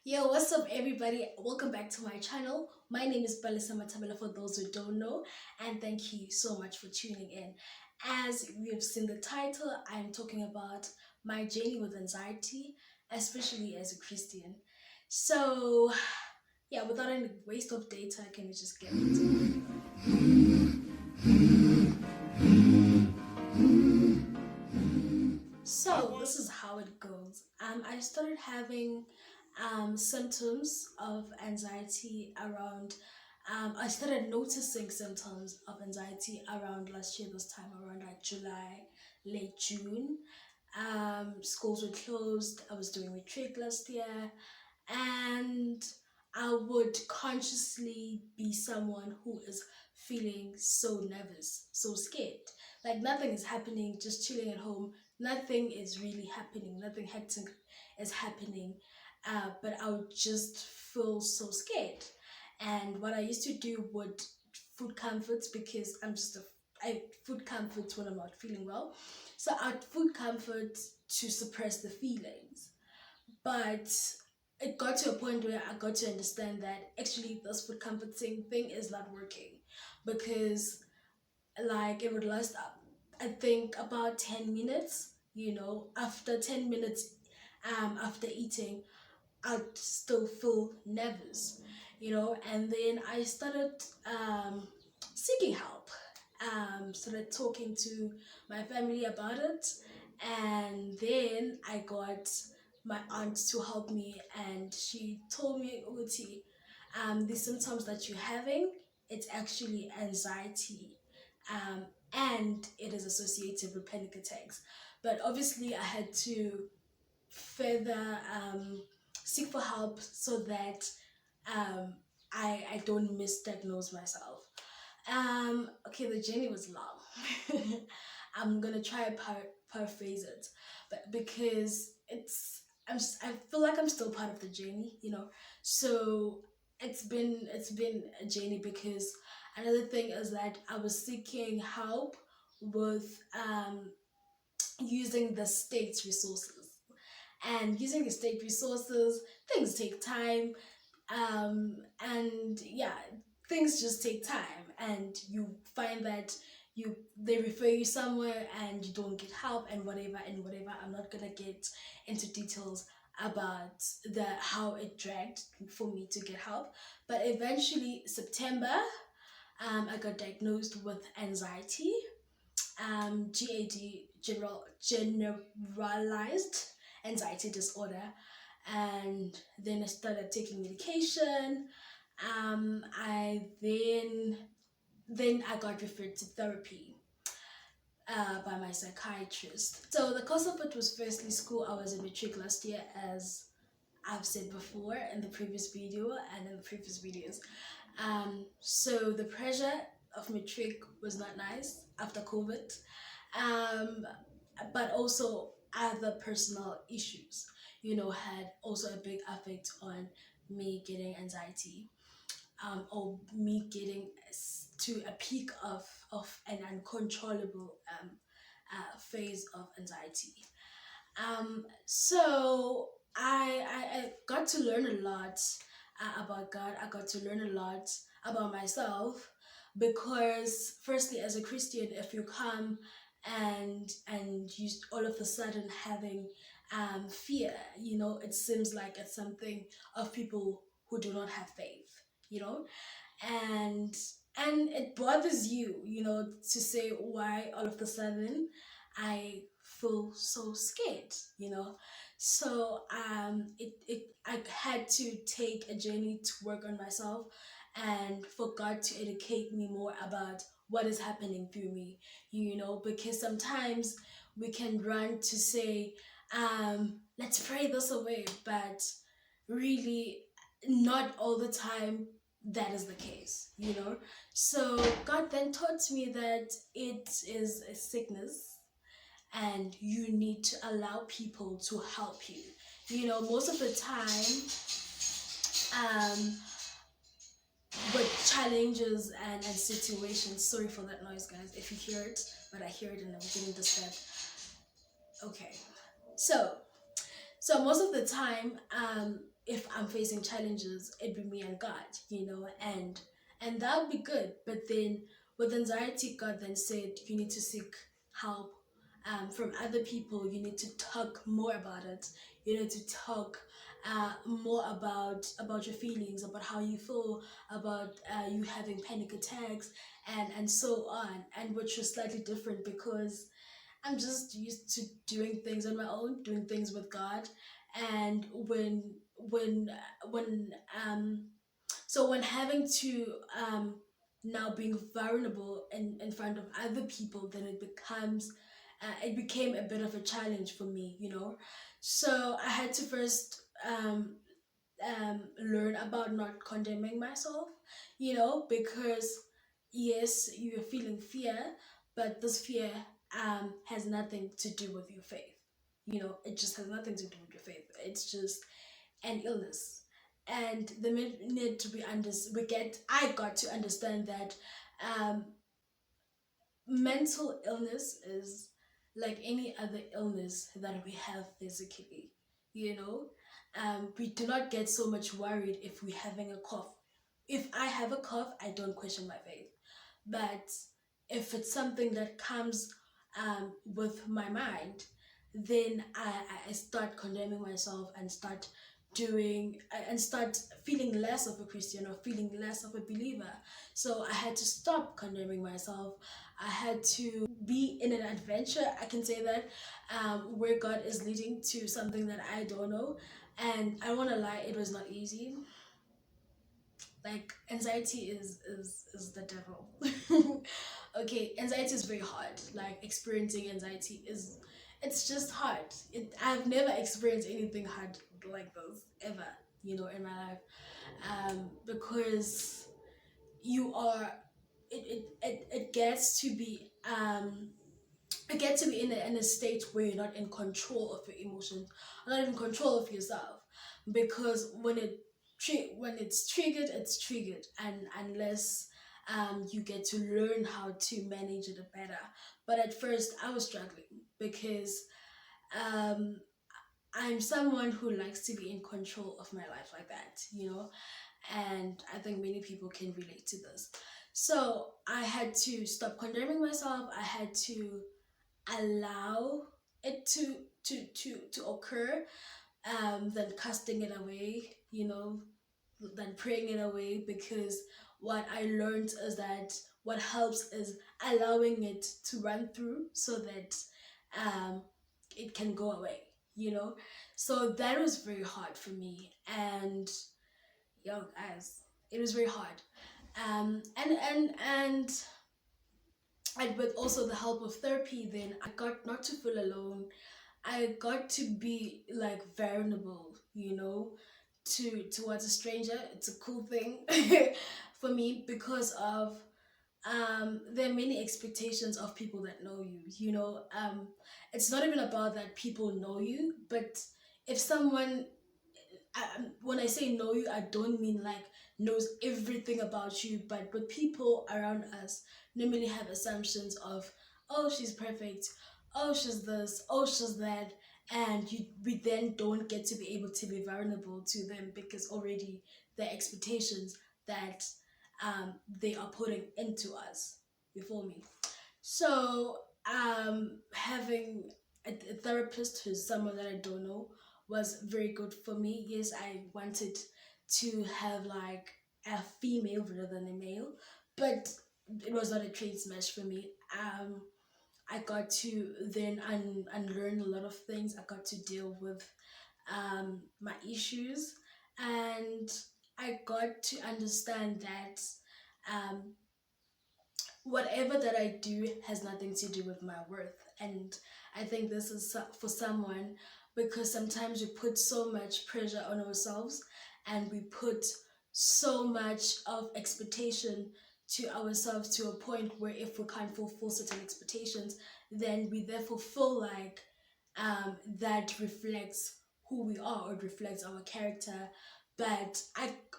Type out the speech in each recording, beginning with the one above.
Yo, what's up, everybody? Welcome back to my channel. My name is Balisa Matabela for those who don't know, and thank you so much for tuning in. As we have seen the title, I'm talking about my journey with anxiety, especially as a Christian. So, yeah, without any waste of data, can we just get into it? So this is how it goes. I started having symptoms of anxiety around. I started noticing symptoms of anxiety around last year, this time around like July, late June. Schools were closed. I was doing matric last year, and I would consciously be someone who is feeling so nervous, so scared. Like nothing is happening, just chilling at home. Nothing is really happening. Nothing hectic is happening. But I would just feel so scared. And what I used to do would food comforts because I food comforts when I'm not feeling well. So I'd food comforts to suppress the feelings. But it got to a point where I got to understand that actually this food comforting thing is not working because like it would last up I think about 10 minutes. After 10 minutes after eating, I'd still feel nervous, and then I started seeking help. Started talking to my family about it, and then I got my aunt to help me, and she told me, Uti, the symptoms that you're having, it's actually anxiety, um, and it is associated with panic attacks. But obviously, I had to further seek for help so that um, I don't misdiagnose myself. Okay, the journey was long. I'm gonna try and paraphrase it, but because I feel like I'm still part of the journey, So it's been a journey because another thing is that I was seeking help with using the state's resources, and using the state resources, things take time, and yeah, things just take time, and you find that they refer you somewhere and you don't get help, and whatever. I'm not gonna get into details about the how it dragged for me to get help, but eventually September, I got diagnosed with anxiety, GAD, generalized anxiety disorder, and then I started taking medication. I then I got referred to therapy by my psychiatrist. So the cause of it was firstly school. I was in matric last year, as I've said before in the previous video and in the previous videos. So the pressure of matric was not nice after COVID, um, but also other personal issues, had also a big effect on me getting anxiety, or me getting to a peak of an uncontrollable phase of anxiety. So I got to learn a lot about God. I got to learn a lot about myself because, firstly, as a Christian, if you come and you all of a sudden having fear, it seems like it's something of people who do not have faith, you know, and and it bothers you, to say why all of a sudden I feel so scared, so it I had to take a journey to work on myself and for God to educate me more about what is happening through me, because sometimes we can run to say, let's pray this away, but really not all the time that is the case, so God then taught me that it is a sickness and you need to allow people to help you. Most of the time, um, with challenges and situations, sorry for that noise, guys, if you hear it, but I hear it and I'm getting disturbed. Okay, so most of the time, if I'm facing challenges, it'd be me and God, and that would be good. But then with anxiety, God then said you need to seek help from other people. You need to talk more about it. You need to talk more about your feelings, about how you feel, about you having panic attacks, and so on. And which was slightly different because I'm just used to doing things on my own, doing things with God. And when so when having to now being vulnerable in front of other people, then it became a bit of a challenge for me, So I had to first learn about not condemning myself, because yes, you're feeling fear, but this fear has nothing to do with your faith. It just has nothing to do with your faith. It's just an illness. And the minute I got to understand that um, mental illness is like any other illness that we have physically. You know, we do not get so much worried if we're having a cough. If I have a cough, I don't question my faith. But if it's something that comes with my mind, then I start condemning myself and start feeling less of a Christian or feeling less of a believer. So I had to stop condemning myself. I had to be in an adventure, I can say that, where God is leading to something that I don't know. And I don't want to lie, it was not easy. Like anxiety is the devil. Okay, anxiety is very hard. Like experiencing anxiety it's just hard. I've never experienced anything hard like this ever, in my life. Because you are it gets to be in a state where you're not in control of your emotions, not in control of yourself, because when it's triggered, and unless you get to learn how to manage it better. But at first, I was struggling because um, I'm someone who likes to be in control of my life like that, and I think many people can relate to this. So I had to stop condemning myself. I had to allow it to occur, than casting it away, than praying it away, because what I learned is that what helps is allowing it to run through so that um, it can go away, So that was very hard for me. And yo, guys, it was very hard. And with also the help of therapy, then I got not to feel alone. I got to be like vulnerable, towards a stranger. It's a cool thing for me because of there are many expectations of people that know you. It's not even about that people know you, but if someone when I say know you, I don't mean like knows everything about you, but people around us normally have assumptions of, oh, she's perfect, oh, she's this, oh, she's that, and we then don't get to be able to be vulnerable to them because already the expectations that they are putting into us. Before me. So, having a therapist who's someone that I don't know was very good for me. Yes, I wanted to have like a female rather than a male, but it was not a trade smash for me. I got to then unlearn a lot of things. I got to deal with my issues, and I got to understand that um, whatever that I do has nothing to do with my worth. And I think this is for someone, because sometimes we put so much pressure on ourselves, and we put so much of expectation to ourselves to a point where if we can't fulfill certain expectations, then we therefore feel like that reflects who we are, or it reflects our character. But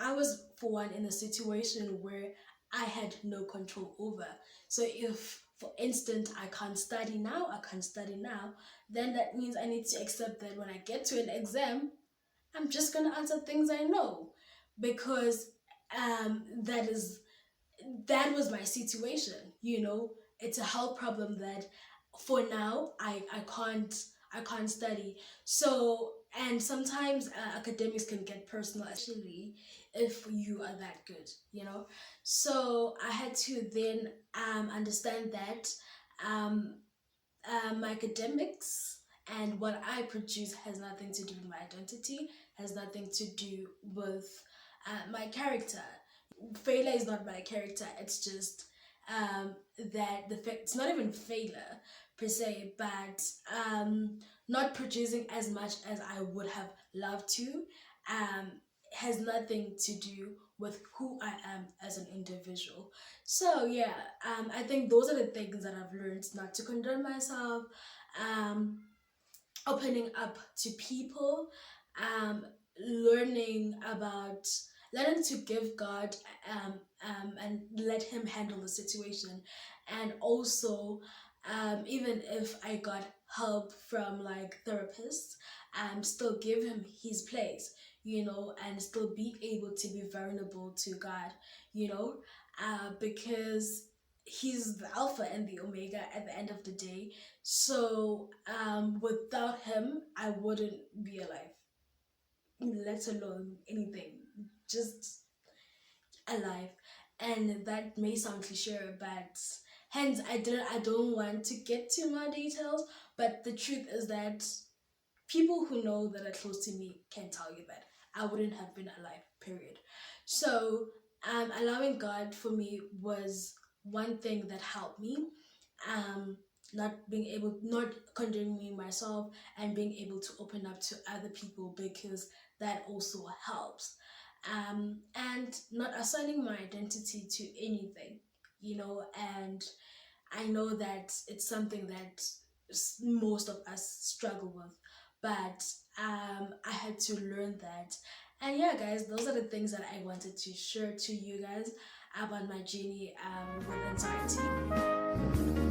I was, for one, in a situation where I had no control over. So if, for instance, I can't study now, then that means I need to accept that when I get to an exam, I'm just gonna answer things I know, because that is that was my situation. It's a health problem that for now I can't study. So, and sometimes academics can get personal, especially if you are that good. So I had to then understand that um, my academics and what I produce has nothing to do with my identity, has nothing to do with my character. Failure is not my character. It's just that the fact it's not even failure per se, but not producing as much as I would have loved to um, has nothing to do with who I am as an individual. So yeah, I think those are the things that I've learned, not to condemn myself, um, opening up to people, um, learning about learning to give God and let Him handle the situation, and also even if I got help from like therapists, still give Him His place, and still be able to be vulnerable to God, because He's the Alpha and the Omega at the end of the day. So without him, I wouldn't be alive, let alone anything, just alive. And that may sound cliche, but hence I don't want to get too more details. But the truth is that people who know that are close to me can tell you that I wouldn't have been alive. Period. So allowing God for me was one thing that helped me. Um, not condemning myself, and being able to open up to other people, because that also helps. And not assigning my identity to anything, and I know that it's something that most of us struggle with, but I had to learn that. And yeah, guys, those are the things that I wanted to share to you guys about my journey with anxiety.